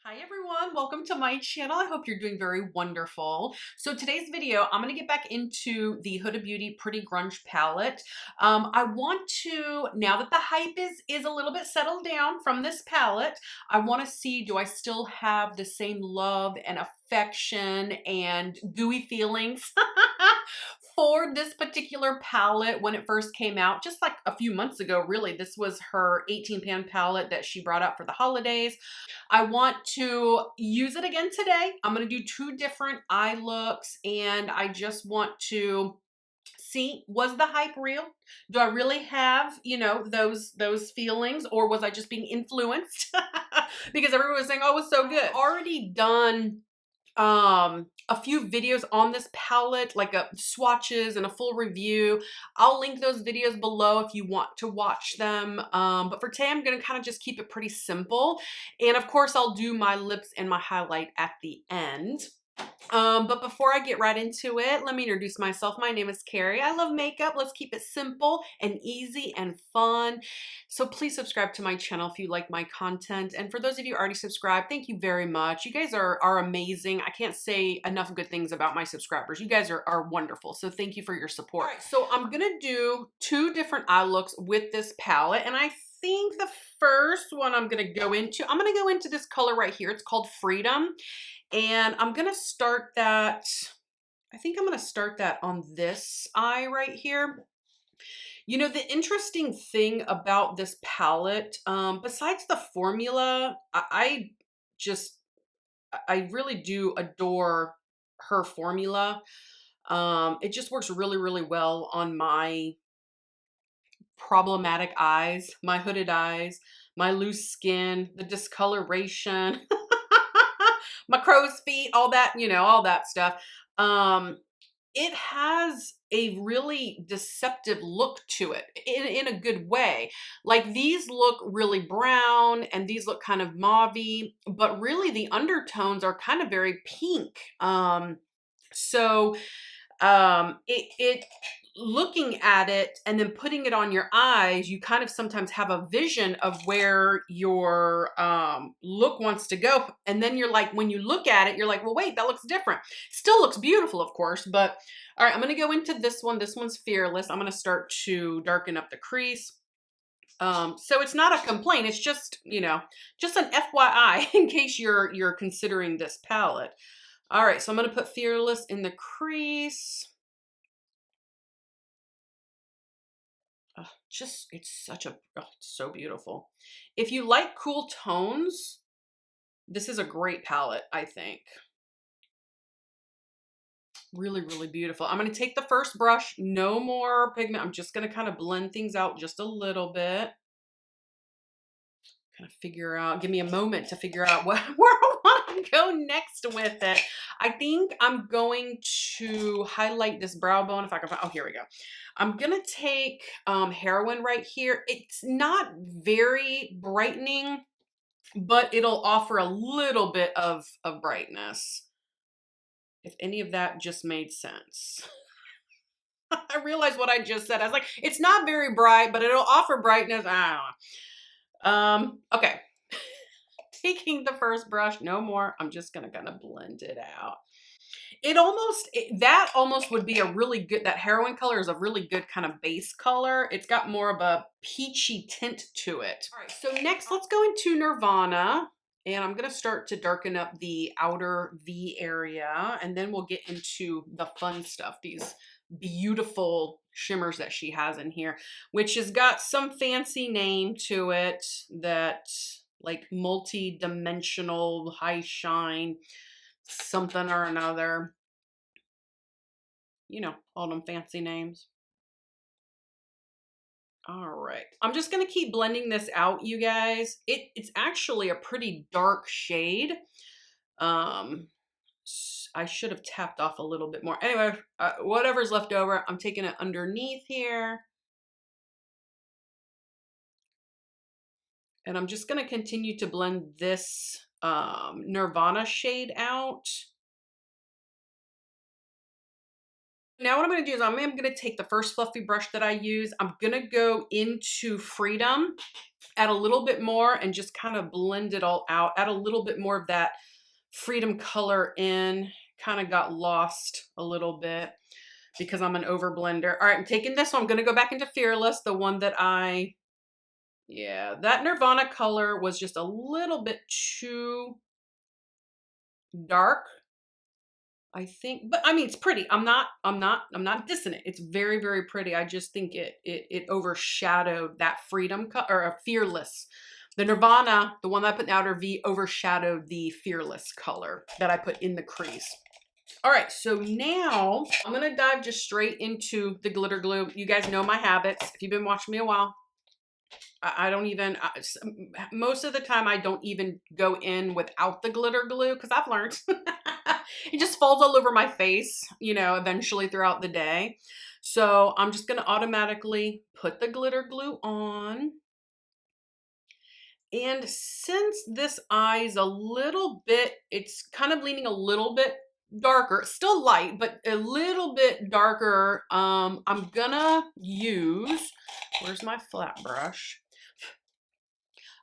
Hi everyone, welcome to my channel. I hope you're doing very wonderful. So today's video, I'm going to get back into the Huda Beauty Pretty Grunge palette. I want to, now that the hype is a little bit settled down from this palette, I want to see, do I still have the same love and affection and gooey feelings for this particular palette when it first came out, just like a few months ago, really. This was her 18 pan palette that she brought out for the holidays. I want to use it again today. I'm going to do two different eye looks, and I just want to see, was the hype real? Do I really have, those feelings, or was I just being influenced? Because everyone was saying, oh, it was so good. I've already done a few videos on this palette, like swatches and a full review. I'll link those videos below if you want to watch them. But for today, I'm going to kind of just keep it pretty simple. And of course, I'll do my lips and my highlight at the end. But before I get right into it, let me introduce myself. My name is Carrie. I love makeup. Let's keep it simple and easy and fun. So please subscribe to my channel if you like my content. And for those of you already subscribed, thank you very much. You guys are amazing. I can't say enough good things about my subscribers. You guys are wonderful. So thank you for your support. All right, so I'm going to do two different eye looks with this palette. And I think the first one I'm going to go into this color right here. It's called Freedom. And I'm going to start that, I think I'm going to start that on this eye right here. You know, the interesting thing about this palette, besides the formula, I really do adore her formula. It just works really, really well on my problematic eyes, my hooded eyes, my loose skin, the discoloration. My crow's feet, all that, all that stuff. It has a really deceptive look to it in a good way. Like these look really brown and these look kind of mauvey, but really the undertones are kind of very pink. It looking at it and then putting it on your eyes, you kind of sometimes have a vision of where your look wants to go. And then you're like, when you look at it, you're like, well, wait, that looks different. Still looks beautiful, of course, but all right, I'm going to go into this one. This one's Fearless. I'm going to start to darken up the crease. So it's not a complaint. It's just, just an FYI in case you're considering this palette. All right, so I'm going to put Fearless in the crease. It's so beautiful. If you like cool tones, this is a great palette, I think. Really, really beautiful. I'm going to take the first brush, no more pigment. I'm just going to kind of blend things out just a little bit. Kind of figure out, give me a moment to figure out where I want to go next with it. I think I'm going to highlight this brow bone if I can find, oh, here we go. I'm going to take Heroin right here. It's not very brightening, but it'll offer a little bit of brightness. If any of that just made sense. I realized what I just said. I was like, it's not very bright, but it'll offer brightness. I don't know. Okay. Taking the first brush, no more. I'm just gonna kind of blend it out. That almost would be a really good, that Heroin color is a really good kind of base color. It's got more of a peachy tint to it. All right, so next let's go into Nirvana. And I'm gonna start to darken up the outer V area, and then we'll get into the fun stuff, these beautiful shimmers that she has in here, which has got some fancy name to it, that like multi-dimensional high shine something or another, all them fancy names. All right, I'm just gonna keep blending this out, you guys. It's actually a pretty dark shade. I should have tapped off a little bit more. Anyway, whatever's left over, I'm taking it underneath here. And I'm just going to continue to blend this Nirvana shade out. Now what I'm gonna do is I'm gonna take the first fluffy brush that I use. I'm gonna go into Freedom, add a little bit more and just kind of blend it all out. Add a little bit more of that Freedom color in. Kind of got lost a little bit because I'm an over blender. All right, I'm taking this one. I'm gonna go back into Fearless, the one that yeah, that Nirvana color was just a little bit too dark, I think. But I mean, it's pretty. I'm not dissing it. It's very, very pretty. I just think it overshadowed that Freedom or a Fearless. The Nirvana, the one that I put in Outer V, overshadowed the Fearless color that I put in the crease. All right, so now I'm gonna dive just straight into the glitter glue. You guys know my habits. If you've been watching me a while, I don't even, most of the time I don't even go in without the glitter glue because I've learned it just falls all over my face, you know, eventually throughout the day. So I'm just gonna automatically put the glitter glue on. And since this eye is a little bit, it's kind of leaning a little bit darker, still light, but a little bit darker, I'm gonna use, where's my flat brush?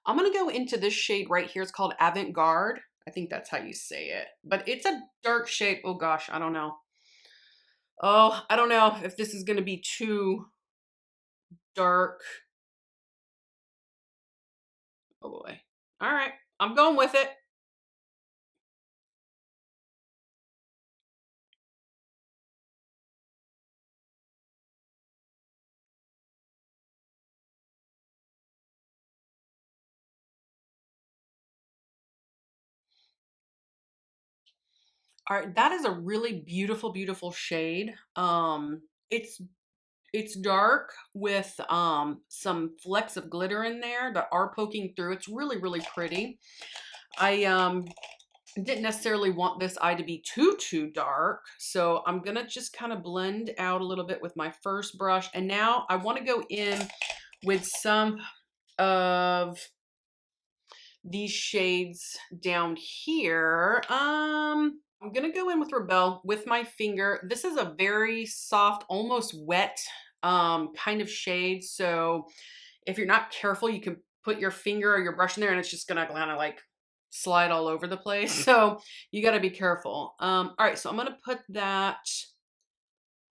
I'm gonna go into this shade right here. It's called Avant Garde. I think that's how you say it, but it's a dark shade. Oh gosh, I don't know. Oh, I don't know if this is gonna be too dark. Oh boy. All right, I'm going with it. All right, that is a really beautiful, beautiful shade. It's it's dark with some flecks of glitter in there that are poking through. It's really, really pretty. I didn't necessarily want this eye to be too dark, so I'm gonna just kind of blend out a little bit with my first brush. And now I want to go in with some of these shades down here. I'm gonna go in with Rebelle with my finger. This is a very soft, almost wet kind of shade. So if you're not careful, you can put your finger or your brush in there and it's just gonna kind of like slide all over the place. So you gotta be careful. All right, so I'm gonna put that,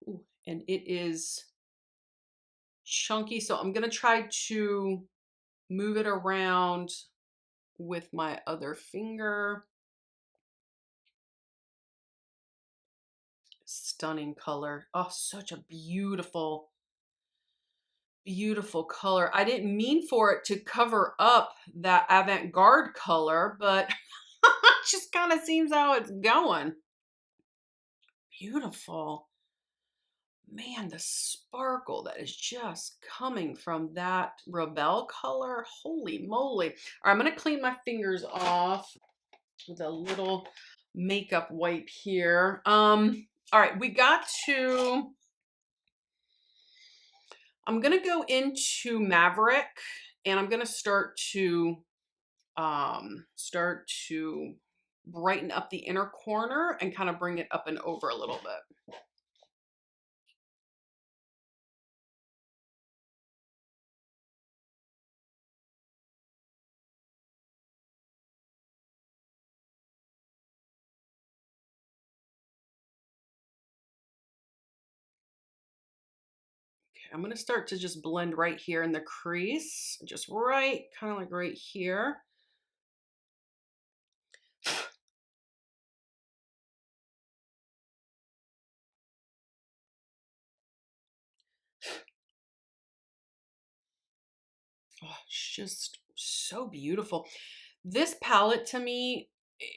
ooh, and it is chunky. So I'm gonna try to move it around with my other finger. Stunning color. Oh, such a beautiful, beautiful color. I didn't mean for it to cover up that avant-garde color, but it just kind of seems how it's going. Beautiful. Man, the sparkle that is just coming from that Rebelle color. Holy moly. All right, I'm going to clean my fingers off with a little makeup wipe here. All right, we got to, I'm gonna go into Maverick and I'm gonna start to brighten up the inner corner and kind of bring it up and over a little bit. Okay, I'm gonna start to just blend right here in the crease, just right, kind of like right here. Oh, it's just so beautiful. This palette to me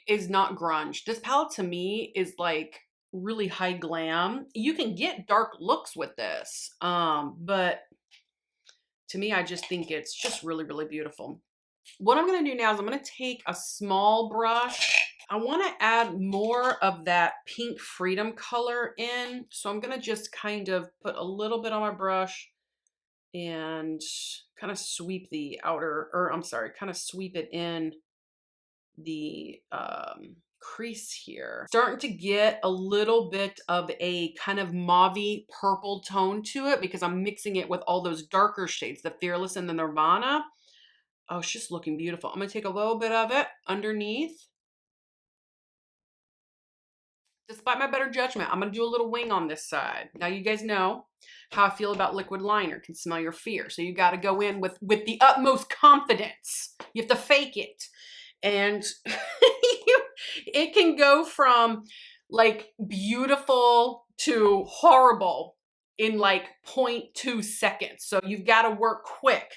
is not grunge. This palette to me is like really high glam. You can get dark looks with this, but to me, I just think it's just really, really beautiful. What I'm gonna do now is I'm gonna take a small brush. I wanna add more of that pink Freedom color in. So I'm gonna just kind of put a little bit on my brush and kind of sweep the outer, or I'm sorry, kind of sweep it in the crease here. Starting to get a little bit of a kind of mauvey purple tone to it because I'm mixing it with all those darker shades, the Fearless and the Nirvana. Oh, it's just looking beautiful. I'm gonna take a little bit of it underneath. Despite my better judgment, I'm gonna do a little wing on this side. Now you guys know how I feel about liquid liner. Can smell your fear. So you gotta go in with the utmost confidence. You have to fake it. And it can go from like beautiful to horrible in like 0.2 seconds. So you've got to work quick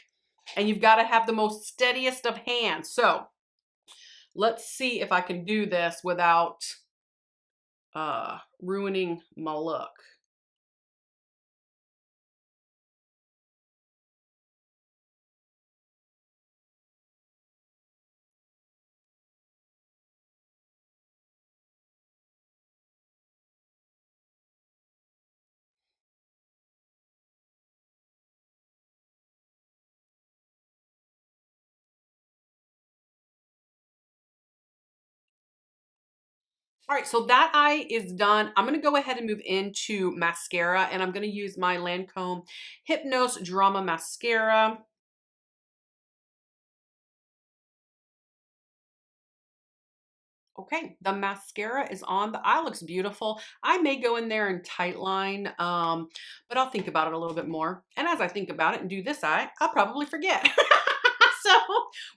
and you've got to have the most steadiest of hands. So let's see if I can do this without ruining my look. All right, so that eye is done. I'm going to go ahead and move into mascara, and I'm going to use my Lancome Hypnose Drama Mascara. Okay, the mascara is on. The eye looks beautiful. I may go in there and tight line, but I'll think about it a little bit more. And as I think about it and do this eye, I'll probably forget. So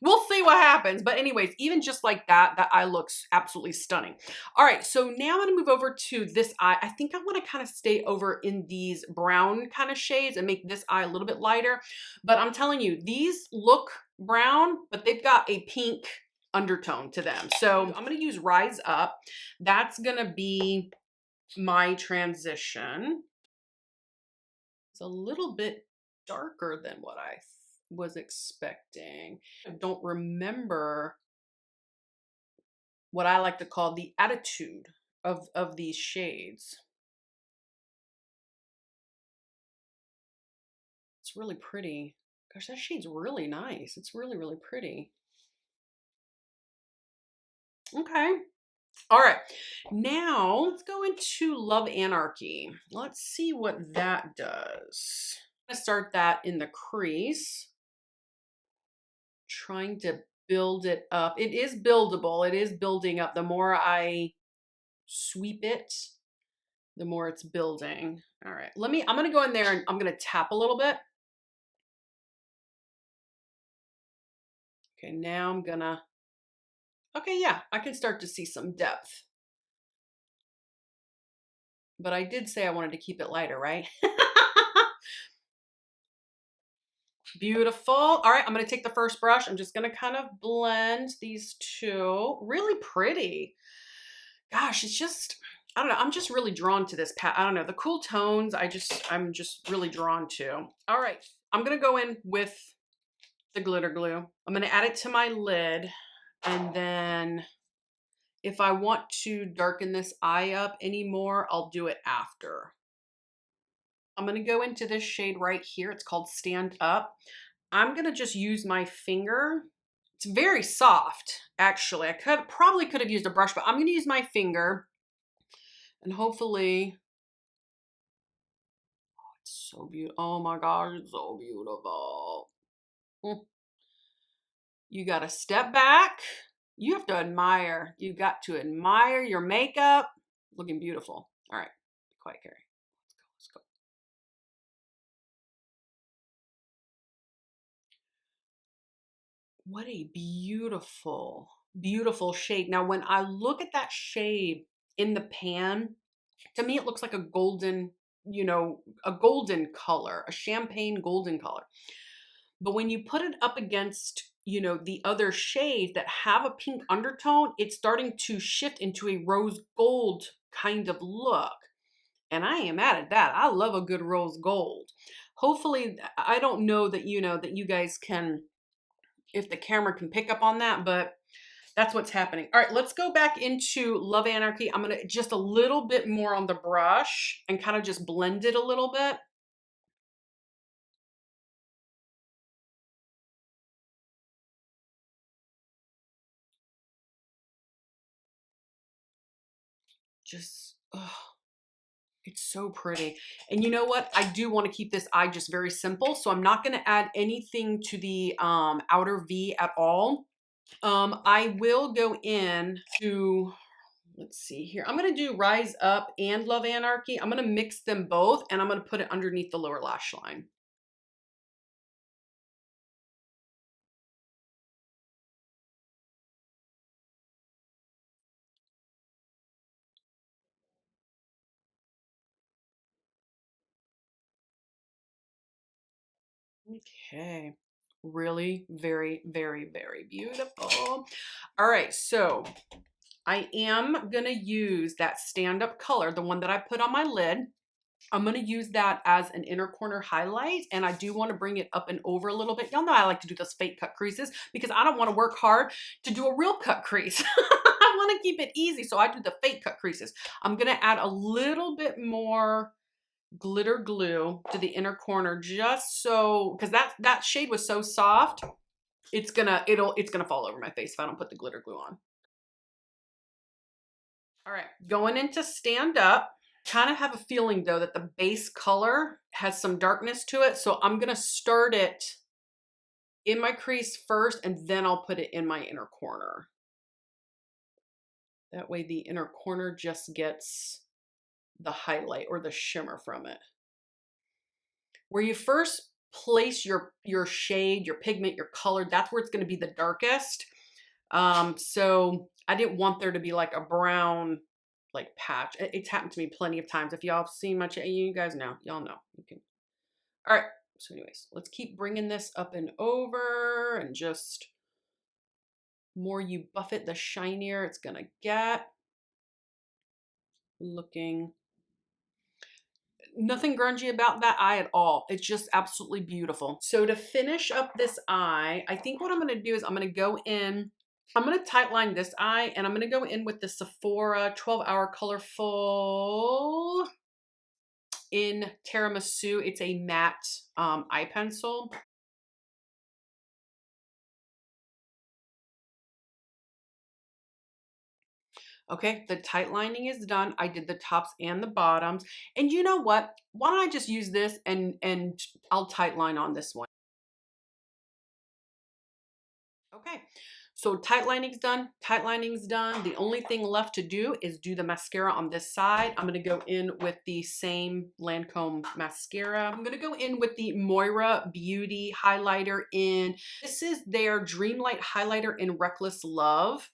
we'll see what happens. But anyways, even just like that, that eye looks absolutely stunning. All right, so now I'm gonna move over to this eye. I think I wanna kind of stay over in these brown kind of shades and make this eye a little bit lighter. But I'm telling you, these look brown, but they've got a pink undertone to them. So I'm going to use Rise Up. That's going to be my transition. It's a little bit darker than what I was expecting. I don't remember what I like to call the attitude of these shades. It's really pretty. Gosh, that shade's really nice. It's really, really pretty. Okay. All right. Now let's go into Love Anarchy. Let's see what that does. I'm going to start that in the crease. Trying to build it up. It is buildable. It is building up. The more I sweep it, the more it's building. All right. I'm going to go in there and I'm going to tap a little bit. Okay. Now I'm going to, okay. Yeah, I can start to see some depth. But I did say I wanted to keep it lighter, right? Beautiful. All right, I'm going to take the first brush. I'm just going to kind of blend these two. Really pretty. Gosh, it's just, I don't know. I'm just really drawn to this I don't know. The cool tones, I'm just really drawn to. All right, I'm going to go in with the glitter glue. I'm going to add it to my lid. And then if I want to darken this eye up anymore, I'll do it after. I'm going to go into this shade right here. It's called Stand Up. I'm going to just use my finger. It's very soft, actually. I probably could have used a brush, but I'm going to use my finger. And hopefully, oh, it's so beautiful. Oh my gosh, it's so beautiful. You got to step back. You have to admire. You got to admire your makeup. Looking beautiful. All right, be quiet, Carrie. Let's go. What a beautiful, beautiful shade. Now, when I look at that shade in the pan, to me, it looks like a golden, a golden color, a champagne golden color. But when you put it up against, the other shades that have a pink undertone, it's starting to shift into a rose gold kind of look. And I am mad at that. I love a good rose gold. Hopefully, I don't know that, that you guys can, if the camera can pick up on that, but that's what's happening. All right, let's go back into Love Anarchy. I'm going to just a little bit more on the brush and kind of just blend it a little bit. Just, oh, it's so pretty. And you know what? I do want to keep this eye just very simple. So I'm not going to add anything to the outer V at all. I will go in to, let's see here. I'm going to do Rise Up and Love Anarchy. I'm going to mix them both and I'm going to put it underneath the lower lash line. Okay. Really, very, very, very beautiful. All right. So I am going to use that stand-up color, the one that I put on my lid. I'm going to use that as an inner corner highlight, and I do want to bring it up and over a little bit. Y'all know I like to do those fake cut creases because I don't want to work hard to do a real cut crease. I want to keep it easy, so I do the fake cut creases. I'm going to add a little bit more glitter glue to the inner corner just so, because that shade was so soft, it's gonna fall over my face if I don't put the glitter glue on. All right, going into stand up. Kind of have a feeling though that the base color has some darkness to it. So I'm going to start it in my crease first and then I'll put it in my inner corner. That way the inner corner just gets the highlight or the shimmer from it. Where you first place your shade, your pigment, your color, that's where it's going to be the darkest. So I didn't want there to be like a brown like patch. It's happened to me plenty of times. If y'all have seen my channel, you guys know, y'all know. You can. All right. So anyways, let's keep bringing this up and over, and just more you buff it, the shinier it's gonna get. Looking, nothing grungy about that eye at all. It's just absolutely beautiful. So to finish up this eye, I think what I'm gonna do is I'm gonna go in, I'm going to tightline this eye, and I'm going to go in with the Sephora 12-Hour Colorful in Tiramisu. It's a matte eye pencil. Okay, the tight lining is done. I did the tops and the bottoms. And you know what? Why don't I just use this and I'll tight line on this one. Okay. So tight lining's done, tight lining's done. The only thing left to do is do the mascara on this side. I'm gonna go in with the same Lancome mascara. I'm gonna go in with the Moira Beauty highlighter in, this is their Dreamlight highlighter in Reckless Love.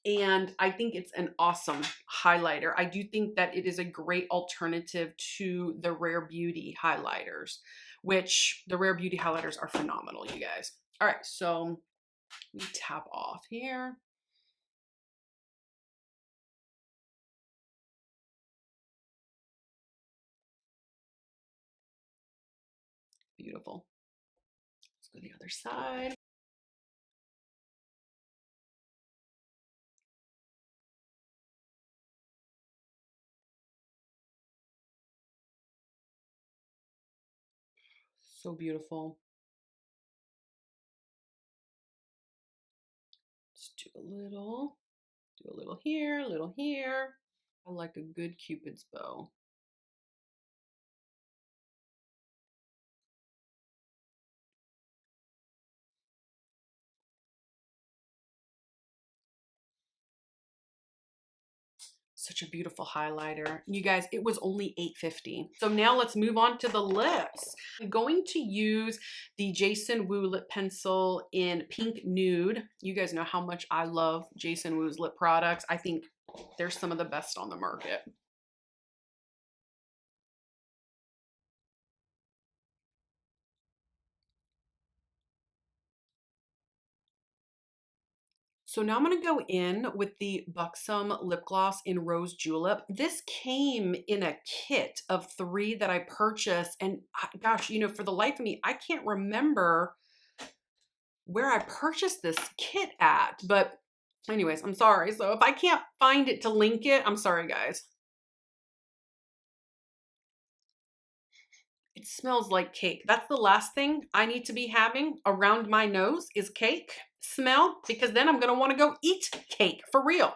And I think it's an awesome highlighter. I do think that it is a great alternative to the Rare Beauty highlighters, which the Rare Beauty highlighters are phenomenal, you guys. All right, so we tap off here. Beautiful. Let's go to the other side. So beautiful. Let's do a little here, a little here. I like a good Cupid's bow. Such a beautiful highlighter. You guys, it was only $8.50. So now let's move on to the lips. I'm going to use the Jason Wu lip pencil in Pink Nude. You guys know how much I love Jason Wu's lip products. I think they're some of the best on the market. So now I'm going to go in with the Buxom lip gloss in Rose Julep. This came in a kit of 3 that I purchased. And gosh, you know, for the life of me, I can't remember where I purchased this kit at. But anyways, I'm sorry. So if I can't find it to link it, I'm sorry, guys. It smells like cake. That's the last thing I need to be having around my nose is cake smell, because then I'm going to want to go eat cake for real.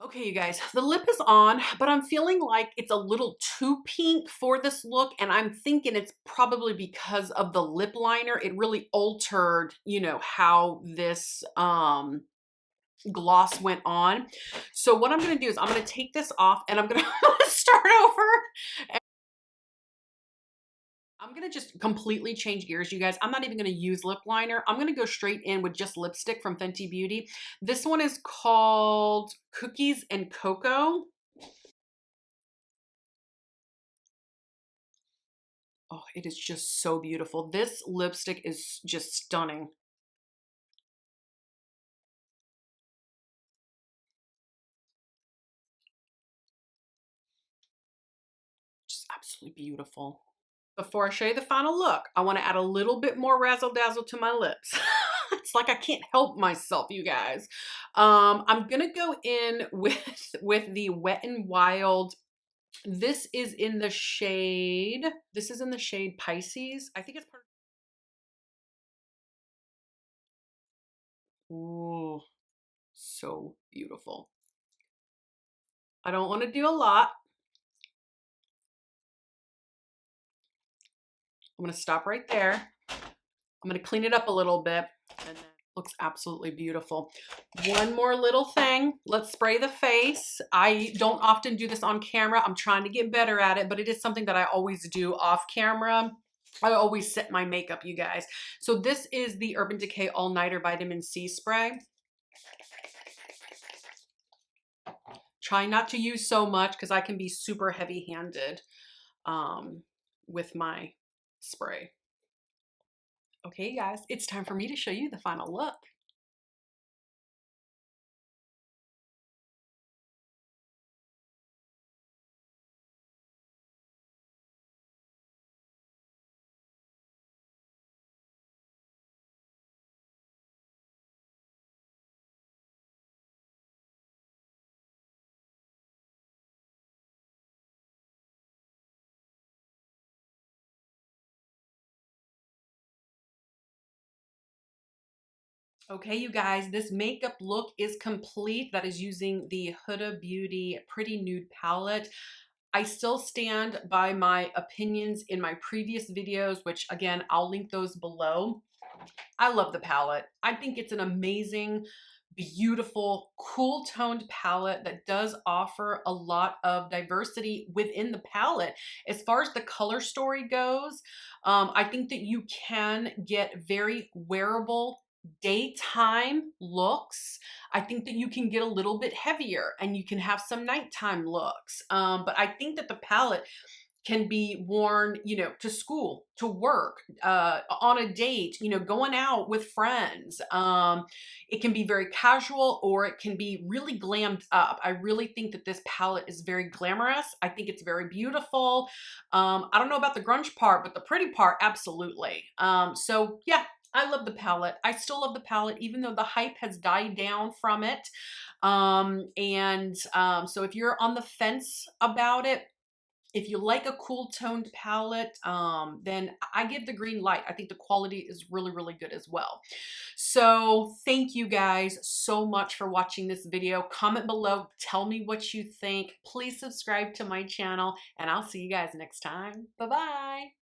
Okay, you guys, the lip is on, but I'm feeling like it's a little too pink for this look, and I'm thinking it's probably because of the lip liner. It really altered, how this gloss went on. So what I'm gonna do is I'm gonna take this off and I'm gonna start over. I'm gonna just completely change gears, you guys. I'm not even gonna use lip liner. I'm gonna go straight in with just lipstick from Fenty Beauty. This one is called Cookies and Cocoa. Oh, it is just so beautiful. This lipstick is just stunning. Just absolutely beautiful. Before I show you the final look, I want to add a little bit more razzle dazzle to my lips. It's like I can't help myself, you guys. I'm gonna go in with the Wet n Wild. This is in the shade. This is in the shade Pisces. I think it's part of. Ooh, so beautiful. I don't want to do a lot. I'm gonna stop right there. I'm gonna clean it up a little bit, and then it looks absolutely beautiful. One more little thing. Let's spray the face. I don't often do this on camera. I'm trying to get better at it, but it is something that I always do off camera. I always set my makeup, you guys. So this is the Urban Decay All Nighter Vitamin C Spray. Try not to use so much because I can be super heavy-handed with my spray. Okay, guys, it's time for me to show you the final look. Okay, you guys, this makeup look is complete. That is using the Huda Beauty Pretty Nude Palette. I still stand by my opinions in my previous videos, which again, I'll link those below. I love the palette. I think it's an amazing, beautiful, cool toned palette that does offer a lot of diversity within the palette. As far as the color story goes, I think that you can get very wearable daytime looks. I think that you can get a little bit heavier and you can have some nighttime looks. But I think that the palette can be worn, to school, to work, on a date, going out with friends. It can be very casual or it can be really glammed up. I really think that this palette is very glamorous. I think it's very beautiful. I don't know about the grunge part, but the pretty part, absolutely. So yeah, I love the palette. I still love the palette, even though the hype has died down from it. So if you're on the fence about it, if you like a cool toned palette, then I give the green light. I think the quality is really, really good as well. So thank you guys so much for watching this video. Comment below, tell me what you think. Please subscribe to my channel, and I'll see you guys next time. Bye-bye.